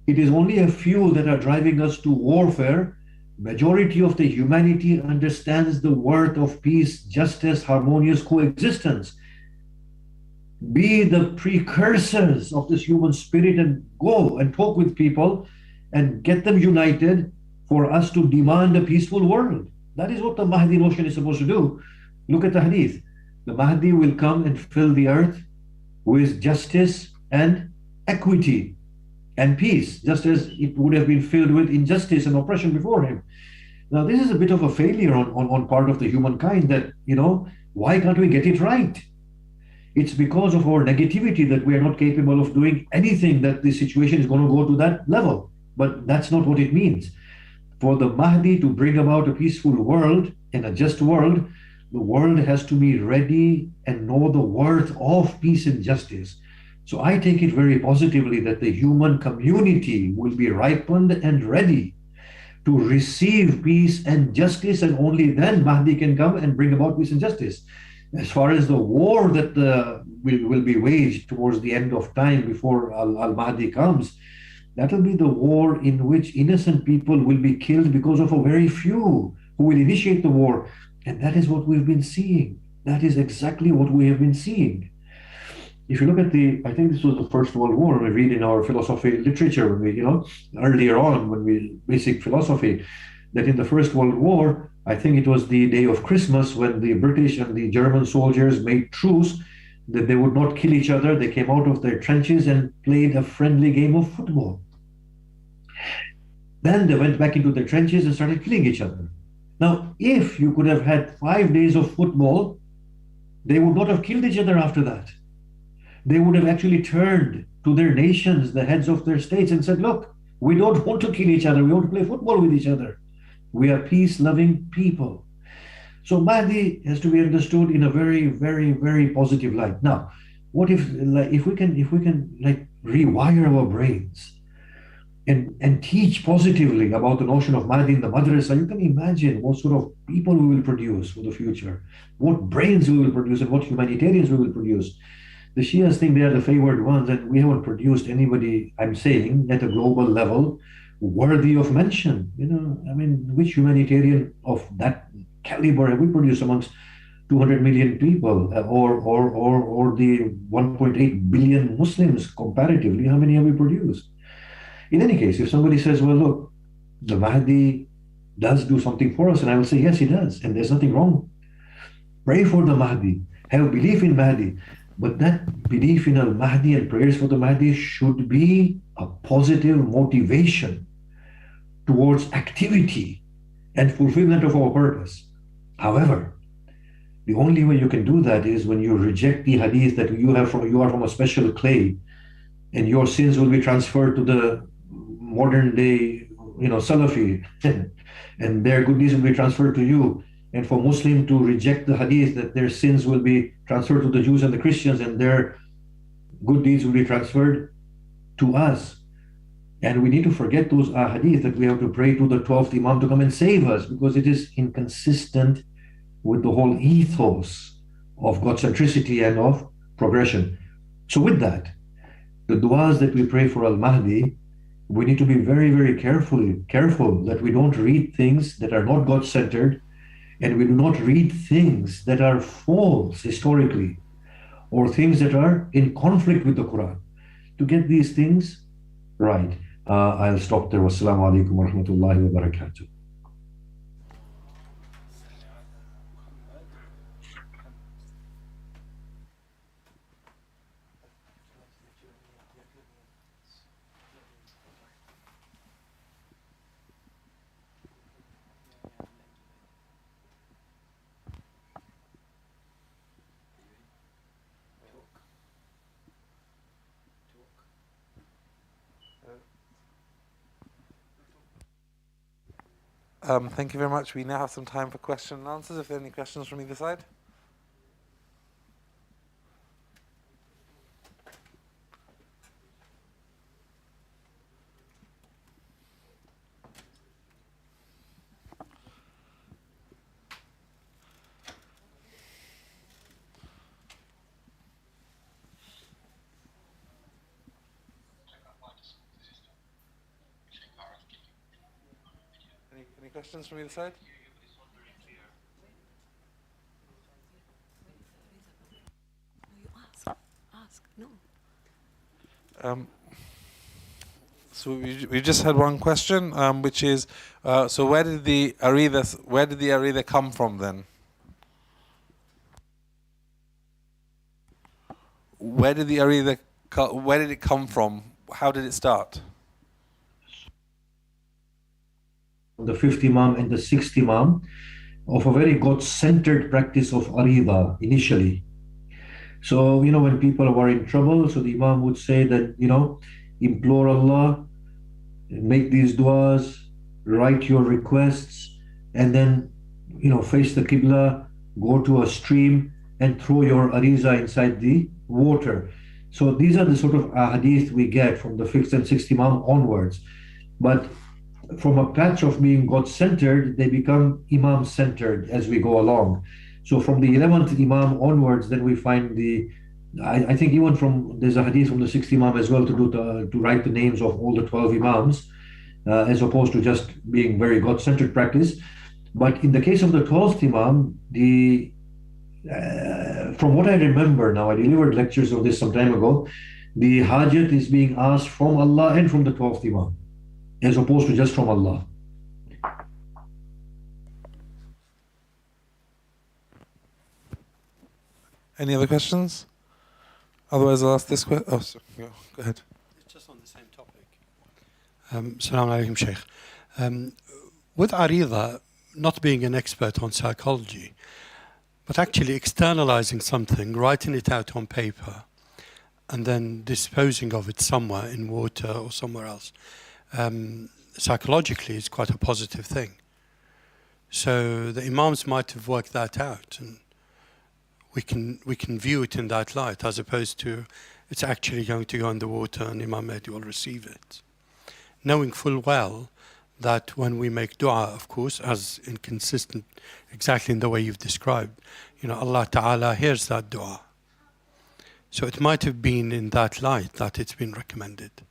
It is only a few that are driving us to warfare. Majority of the humanity understands the worth of peace, justice, harmonious coexistence. Be the precursors of this human spirit and go and talk with people and get them united for us to demand a peaceful world. That is what the Mahdi notion is supposed to do. Look at the hadith. The Mahdi will come and fill the earth with justice and equity and peace, just as it would have been filled with injustice and oppression before him. Now, this is a bit of a failure on part of the humankind that, why can't we get it right? It's because of our negativity that we are not capable of doing anything that the situation is going to go to that level. But that's not what it means. For the Mahdi to bring about a peaceful world and a just world, the world has to be ready and know the worth of peace and justice. So I take it very positively that the human community will be ripened and ready to receive peace and justice, and only then Mahdi can come and bring about peace and justice. As far as the war that will be waged towards the end of time before Al-Mahdi comes, that will be the war in which innocent people will be killed because of a very few who will initiate the war. And that is what we've been seeing. That is exactly what we have been seeing. If you look at I think this was the First World War, we read in our philosophy literature, when we, earlier on, when we basic philosophy, that in the First World War, I think it was the day of Christmas when the British and the German soldiers made truce that they would not kill each other. They came out of their trenches and played a friendly game of football. Then they went back into their trenches and started killing each other. Now, if you could have had 5 days of football, they would not have killed each other after that. They would have actually turned to their nations, the heads of their states, and said, look, we don't want to kill each other. We want to play football with each other. We are peace-loving people. So Mahdi has to be understood in a very, very, very positive light. Now, what if we can rewire our brains and teach positively about the notion of Mahdi in the madrasa? You can imagine what sort of people we will produce for the future, what brains we will produce, and what humanitarians we will produce. The Shias think they are the favored ones, and we haven't produced anybody, I'm saying, at a global level worthy of mention. Which humanitarian of that caliber have we produced amongst 200 million people, or the 1.8 billion Muslims comparatively? How many have we produced? In any case, if somebody says, well, look, the Mahdi does do something for us, and I will say, yes, he does, and there's nothing wrong. Pray for the Mahdi, have belief in Mahdi, but that belief in Al-Mahdi and prayers for the Mahdi should be a positive motivation towards activity and fulfillment of our purpose. However, the only way you can do that is when you reject the hadith that you are from a special clay, and your sins will be transferred to the modern day, Salafi, and their good deeds will be transferred to you. And for Muslim to reject the hadith that their sins will be transferred to the Jews and the Christians, and their good deeds will be transferred to us. And we need to forget those hadith that we have to pray to the 12th Imam to come and save us, because it is inconsistent with the whole ethos of God centricity and of progression. So with that, the du'as that we pray for Al-Mahdi, we need to be very, very careful that we don't read things that are not God-centered, and we do not read things that are false historically, or things that are in conflict with the Quran. To get these things right, I'll stop there. Wassalamu alaikum wa rahmatullahi wa barakatuh.
Thank you very much. We now have some time for question and answers. If there are any questions from either side. Any questions from either side?
Ask. No.
So we just had one question, which is, so where did the aritha come from then? Where did it come from? How did it start?
The fifth Imam and the sixth Imam of a very God-centered practice of aritha initially. So, when people were in trouble, so the Imam would say that, implore Allah, make these du'as, write your requests, and then, face the Qibla, go to a stream, and throw your ariza inside the water. So these are the sort of hadith we get from the fifth and sixth Imam onwards. But from a patch of being God-centered, they become Imam-centered as we go along. So from the 11th Imam onwards, then we find I think even there's a hadith from the 6th Imam as well to write the names of all the 12 Imams, as opposed to just being very God-centered practice. But in the case of the 12th Imam, from what I remember now, I delivered lectures of this some time ago, the hajat is being asked from Allah and from the 12th Imam, as opposed to just from Allah.
Any other questions? Otherwise, I'll ask this question. Oh, sorry. Go ahead.
It's just on the same topic. Assalamu alaikum, Shaykh. With aritha, not being an expert on psychology, but actually externalizing something, writing it out on paper, and then disposing of it somewhere in water or somewhere else, psychologically is quite a positive thing. So the Imams might have worked that out, and we can view it in that light, as opposed to it's actually going to go in the water and Imam Mahdi will receive it. Knowing full well that when we make dua, of course, as inconsistent, exactly in the way you've described, Allah Ta'ala hears that dua. So it might have been in that light that it's been recommended.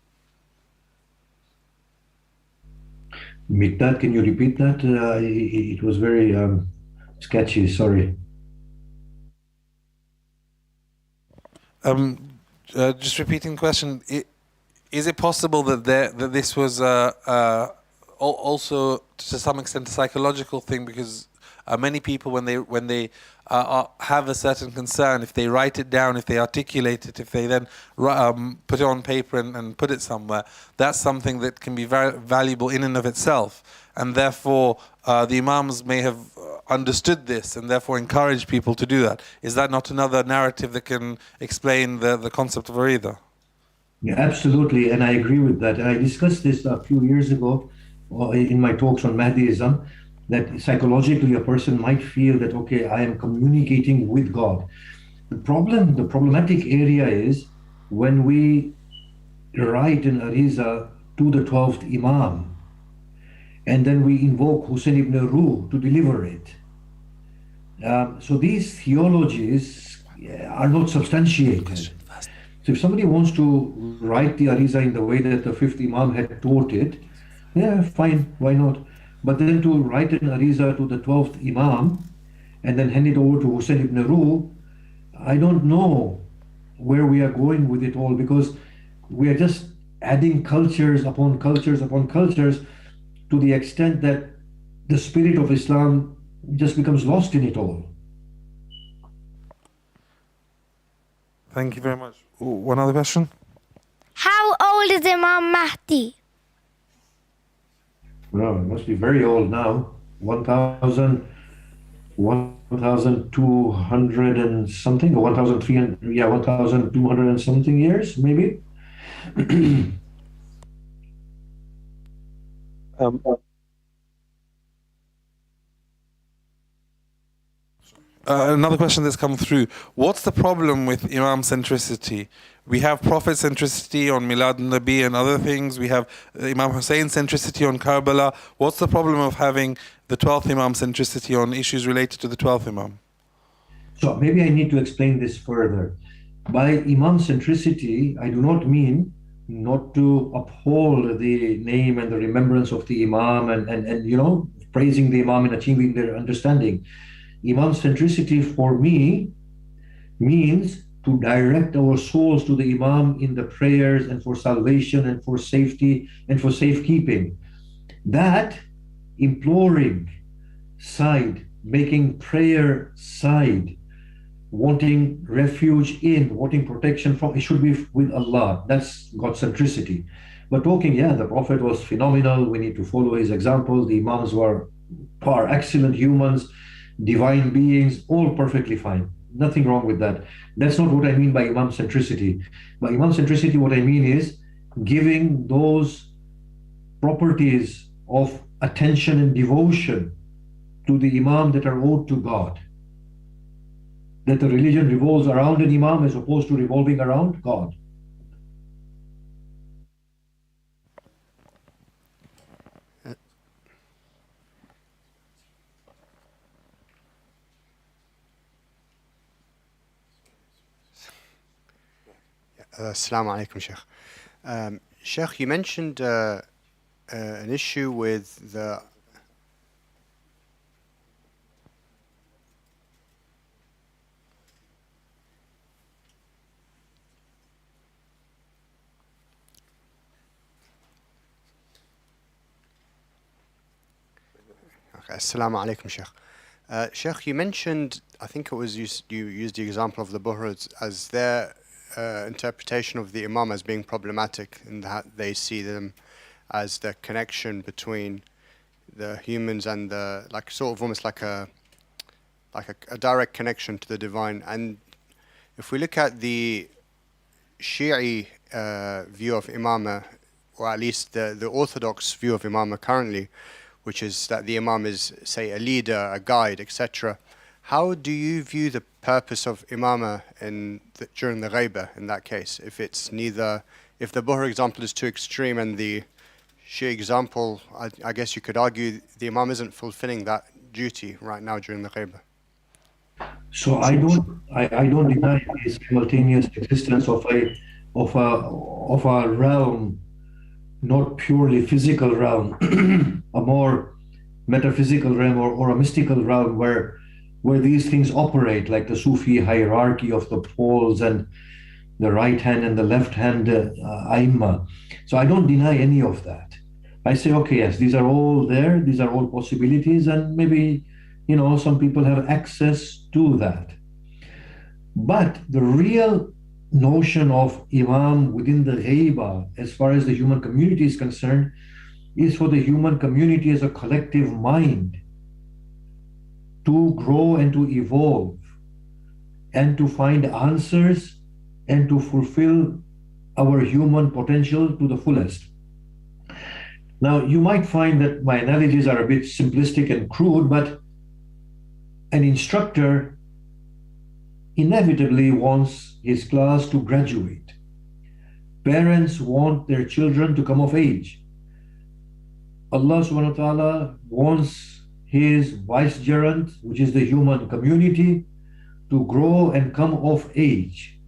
Mikdad, can you repeat that? It was very sketchy, sorry.
Just repeating the question, is it possible that this was also to some extent a psychological thing, because many people when they have a certain concern, if they write it down, if they articulate it, if they then put it on paper and put it somewhere, that's something that can be very valuable in and of itself, and therefore the Imams may have understood this and therefore encouraged people to do that. Is that not another narrative that can explain the concept of aritha?
Yeah, absolutely, and I agree with that. I discussed this a few years ago in my talks on Mahdiism, that psychologically a person might feel that, okay, I am communicating with God. The problematic area is when we write an ariza to the 12th Imam, and then we invoke Hussein ibn Ruh to deliver it. So these theologies are not substantiated. So if somebody wants to write the ariza in the way that the fifth Imam had taught it, yeah, fine, why not? But then to write an ariza to the 12th Imam and then hand it over to Hussein ibn Ruh, I don't know where we are going with it all, because we are just adding cultures upon cultures upon cultures, to the extent that the spirit of Islam just becomes lost in it all.
Thank you very much. One other question?
How old is Imam Mahdi?
Well, it must be very old now. 1,200 and something, or 1,300, yeah, 1,200 and something years, maybe.
Another question that's come through. What's the problem with Imam centricity? We have Prophet centricity on Milad al-Nabi and other things. We have Imam Hussein centricity on Karbala. What's the problem of having the 12th Imam centricity on issues related to the 12th Imam?
So maybe I need to explain this further. By Imam centricity, I do not mean not to uphold the name and the remembrance of the Imam and you know, praising the Imam and achieving their understanding. Imam centricity for me means to direct our souls to the Imam in the prayers and for salvation and for safety and for safekeeping. That imploring side, making prayer side, wanting refuge in, wanting protection from, it should be with Allah. That's God centricity. But talking, yeah, the Prophet was phenomenal. We need to follow his example. The Imams were excellent humans, divine beings, all perfectly fine. Nothing wrong with that. That's not what I mean by Imam centricity. By Imam centricity, what I mean is giving those properties of attention and devotion to the Imam that are owed to God. That the religion revolves around an Imam as opposed to revolving around God.
Assalamu alaikum, Sheikh. Sheikh, you mentioned an issue with the Assalamu alaikum, Sheikh. Sheikh, you mentioned, I think it was you used the example of the Buhras as their interpretation of the Imam as being problematic, in that they see them as the connection between the humans and the, like, sort of almost like a direct connection to the divine. And if we look at the Shi'i view of Imamah, or at least the orthodox view of Imamah currently, which is that the Imam is, say, a leader, a guide, etc. How do you view the purpose of Imamah during the Ghaibah in that case? If it's neither, if the Buhra example is too extreme and the Shia example, I guess you could argue the Imam isn't fulfilling that duty right now during the Ghaibah.
So I don't deny the simultaneous existence of a realm, not purely physical realm, a more metaphysical realm or a mystical realm where these things operate, like the Sufi hierarchy of the poles and the right hand and the left hand Aimma. So I don't deny any of that. I say, okay, yes, these are all there, these are all possibilities, and maybe, you know, some people have access to that. But the real notion of Imam within the Ghaibah, as far as the human community is concerned, is for the human community as a collective mind to grow and to evolve and to find answers and to fulfill our human potential to the fullest. Now, you might find that my analogies are a bit simplistic and crude, but an instructor inevitably wants his class to graduate. Parents want their children to come of age. Allah subhanahu wa ta'ala wants his vicegerent, which is the human community, to grow and come of age.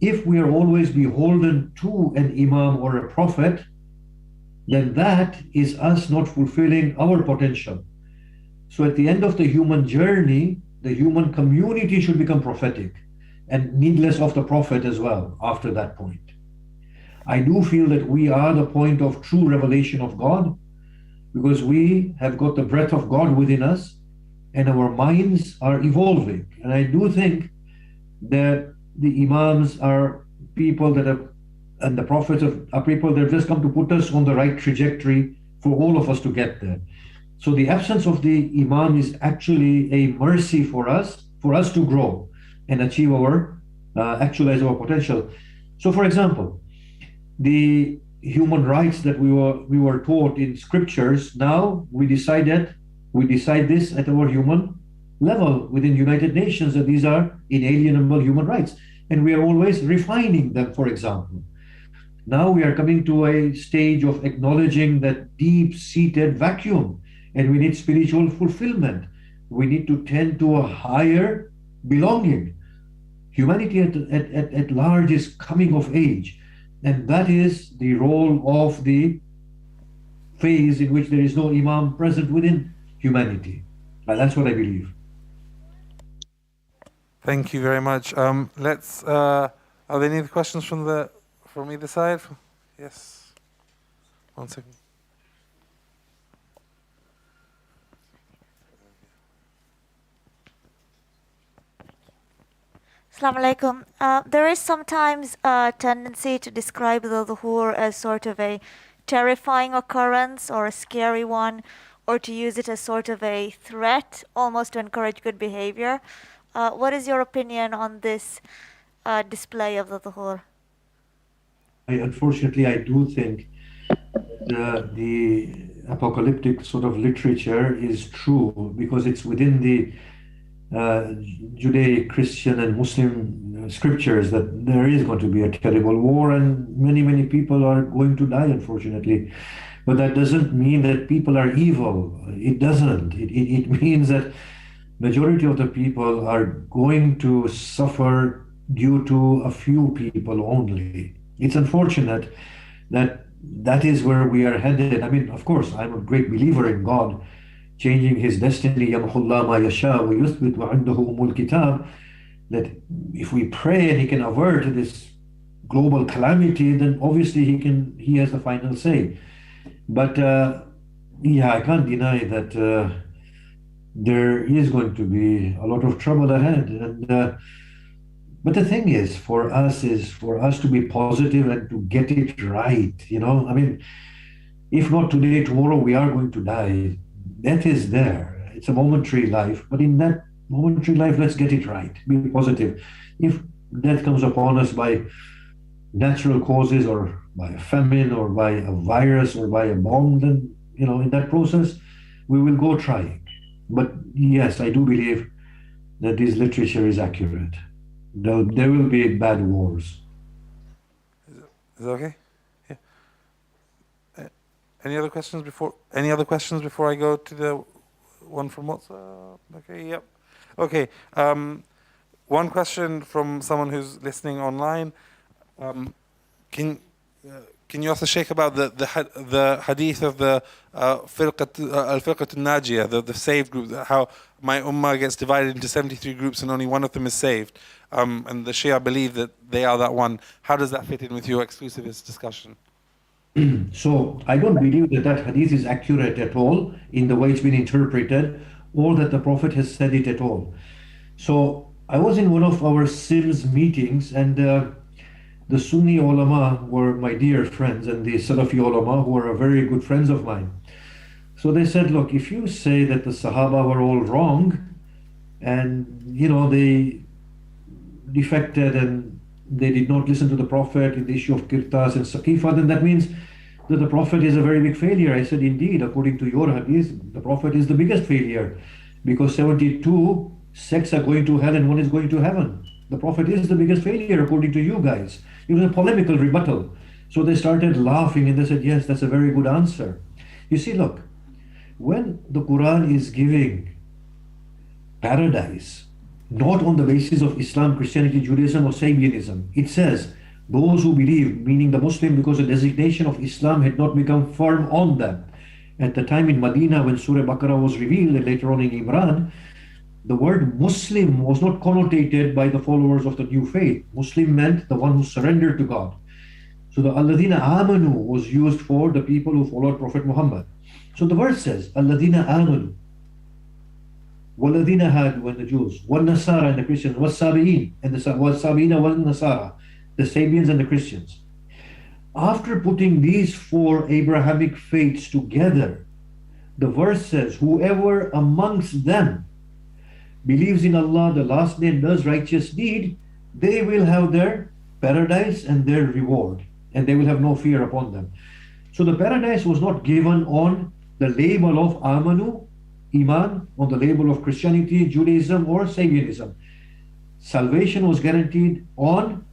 If we are always beholden to an Imam or a Prophet, then that is us not fulfilling our potential. So at the end of the human journey, the human community should become prophetic and needless of the Prophet as well after that point. I do feel that we are the point of true revelation of God, because we have got the breath of God within us and our minds are evolving. And I do think that the Imams are people that have, and the Prophets are people that have just come to put us on the right trajectory for all of us to get there. So the absence of the Imam is actually a mercy for us to grow and achieve actualize our potential. So for example, the human rights that we were taught in scriptures, now we decide this at our human level within United Nations, that these are inalienable human rights, and we are always refining them. For example, now we are coming to a stage of acknowledging that deep-seated vacuum, and we need spiritual fulfillment. We need to tend to a higher belonging. Humanity at large is coming of age. And that is the role of the phase in which there is no Imam present within humanity. That's what I believe.
Thank you very much. Are there any other questions from either side? Yes. 1 second.
Assalamu alaikum. There is sometimes a tendency to describe the dhuhr as sort of a terrifying occurrence or a scary one, or to use it as sort of a threat, almost to encourage good behavior. What is your opinion on this display of the dhuhr?
Unfortunately, I do think the apocalyptic sort of literature is true because it's within the Judaic, Christian, and Muslim scriptures that there is going to be a terrible war and many people are going to die, unfortunately. But that doesn't mean that people are evil. It doesn't. It means that majority of the people are going to suffer due to a few people only. It's unfortunate that that is where we are headed. I mean, of course, I'm a great believer in God changing his destiny, yamhullah ma yasha wa yuthbit wa indahu umul kitab, that if we pray and he can avert this global calamity, then obviously he has the final say. But yeah, I can't deny that there is going to be a lot of trouble ahead. And but the thing is for us to be positive and to get it right. I mean, if not today, tomorrow we are going to die. Death is there. It's a momentary life, but in that momentary life, let's get it right. Be positive. If death comes upon us by natural causes or by a famine or by a virus or by a bomb, then, in that process, we will go trying. But yes, I do believe that this literature is accurate. There will be bad wars.
Is that okay? Yeah. Any other questions before I go to the one from WhatsApp? Okay, yep. Okay. One question from someone who's listening online. Can you ask the Shaykh about the hadith of the al-Fiqh al-Najiyah, the saved group, how my ummah gets divided into 73 groups and only one of them is saved, and the Shia believe that they are that one. How does that fit in with your exclusivist discussion?
So I don't believe that hadith is accurate at all in the way it's been interpreted, or that the Prophet has said it at all. So I was in one of our SIMS meetings, and the Sunni ulama were my dear friends, and the Salafi ulama who are very good friends of mine. So they said, look, if you say that the Sahaba were all wrong and they defected and they did not listen to the Prophet in the issue of Kirtas and Saqifa, then that means that the Prophet is a very big failure. I said, indeed, according to your hadith, the Prophet is the biggest failure, because 72 sects are going to hell and one is going to heaven. The Prophet is the biggest failure according to you guys. It was a polemical rebuttal. So they started laughing and they said, yes, that's a very good answer. You see, look, when the Quran is giving paradise, not on the basis of Islam, Christianity, Judaism, or Sabianism, it says, those who believe, meaning the Muslim, because the designation of Islam had not become firm on them. At the time in Medina, when Surah Baqarah was revealed, and later on in Imran, the word Muslim was not connotated by the followers of the new faith. Muslim meant the one who surrendered to God. So the Alladina Amanu was used for the people who followed Prophet Muhammad. So the verse says, Alladina Amanu, Walladina Hadu, and the Jews, Wal Nasara and the Christians, Wal Sabi'in, and the Sabi'ina Wal Nasara, the Sabians and the Christians. After putting these four Abrahamic faiths together, the verse says, whoever amongst them believes in Allah, the last day, and does righteous deed, they will have their paradise and their reward, and they will have no fear upon them. So the paradise was not given on the label of Amanu, Iman, on the label of Christianity, Judaism, or Sabianism. Salvation was guaranteed on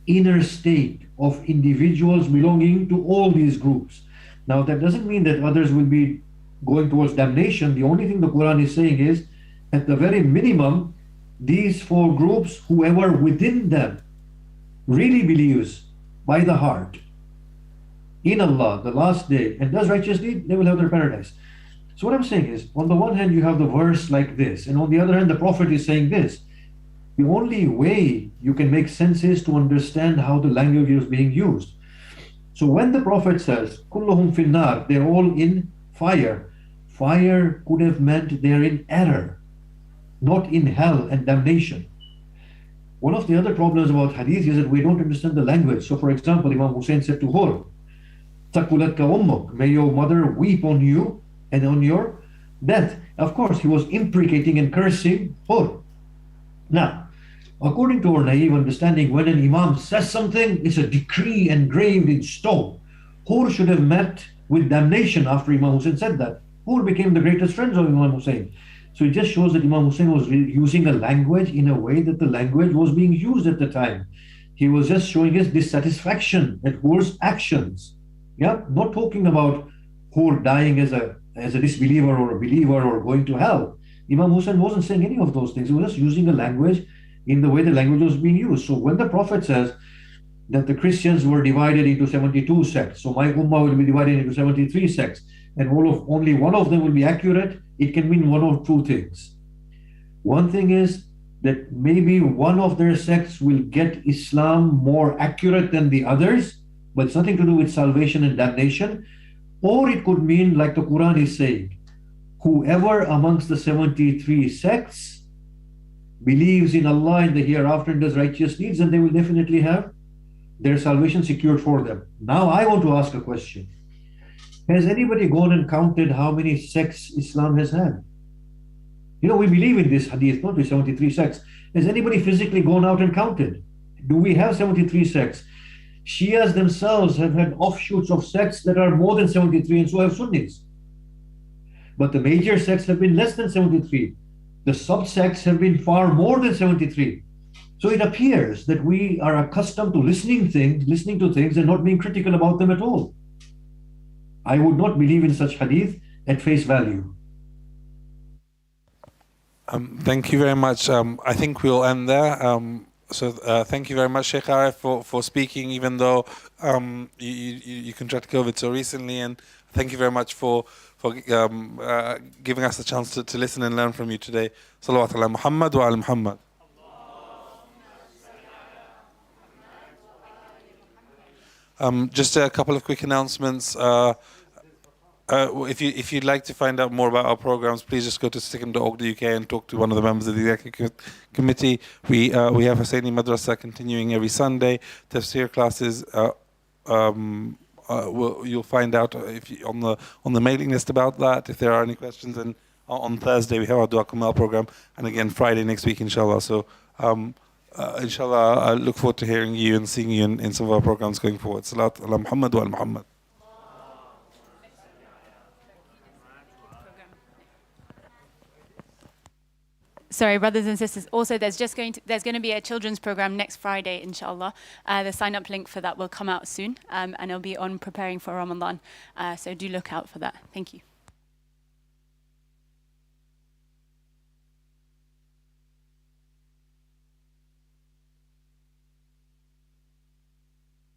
inner state of individuals belonging to all these groups. Now that doesn't mean that others will be going towards damnation. The only thing the Quran is saying is, at the very minimum, these four groups, whoever within them really believes by the heart in Allah, the last day, and does righteous deed, they will have their paradise. So what I'm saying is, on the one hand, you have the verse like this, and on the other hand, the Prophet is saying this. The only way you can make sense is to understand how the language is being used. So when the Prophet says, Kulluhum fil nar, they're all in fire, fire could have meant they're in error, not in hell and damnation. One of the other problems about hadith is that we don't understand the language. So for example, Imam Hussein said to Hur, Taqulatka ummuk, may your mother weep on you and on your death. Of course, he was imprecating and cursing Hur. Now, according to our naive understanding, when an imam says something, it's a decree engraved in stone. Hur should have met with damnation after Imam Hussein said that. Hur became the greatest friends of Imam Hussein. So it just shows that Imam Hussein was using a language in a way that the language was being used at the time. He was just showing his dissatisfaction at Hur's actions. Yeah, not talking about Hur dying as a disbeliever or a believer or going to hell. Imam Hussein wasn't saying any of those things. He was just using a language in the way the language was being used. So when the Prophet says that the Christians were divided into 72 sects, so my ummah will be divided into 73 sects, and only one of them will be accurate, it can mean one of two things. One thing is that maybe one of their sects will get Islam more accurate than the others, but it's nothing to do with salvation and damnation. Or it could mean, like the Quran is saying, whoever amongst the 73 sects believes in Allah and the hereafter and does righteous deeds, then they will definitely have their salvation secured for them. Now I want to ask a question. Has anybody gone and counted how many sects Islam has had? You know, we believe in this hadith, not with 73 sects. Has anybody physically gone out and counted? Do we have 73 sects? Shias themselves have had offshoots of sects that are more than 73, and so have Sunnis. But the major sects have been less than 73. The sub-sects have been far more than 73. So it appears that we are accustomed to listening to things and not being critical about them at all. I would not believe in such hadith at face value.
Thank you very much. I think we'll end there. Thank you very much, Shaykh Arif, for speaking, even though you contracted COVID so recently. And thank you very much for giving us the chance to listen and learn from you today. Salawat ala Muhammad wa ala Muhammad. Just a couple of quick announcements. If you'd like to find out more about our programs, please just go to sikkim.org.uk and talk to one of the members of the executive committee. We have Husseini Madrasa continuing every Sunday. Tafsir classes. You'll find out on the mailing list about that if there are any questions. And on Thursday we have our Dua Kamal program, and again Friday next week, inshallah. So inshallah, I look forward to hearing you and seeing you in some of our programs going forward. Salat ala Muhammad wa ala Muhammad.
Sorry, brothers and sisters. Also, there's going to be a children's program next Friday, inshallah. The sign-up link for that will come out soon, and it'll be on preparing for Ramadan. So do look out for that. Thank you.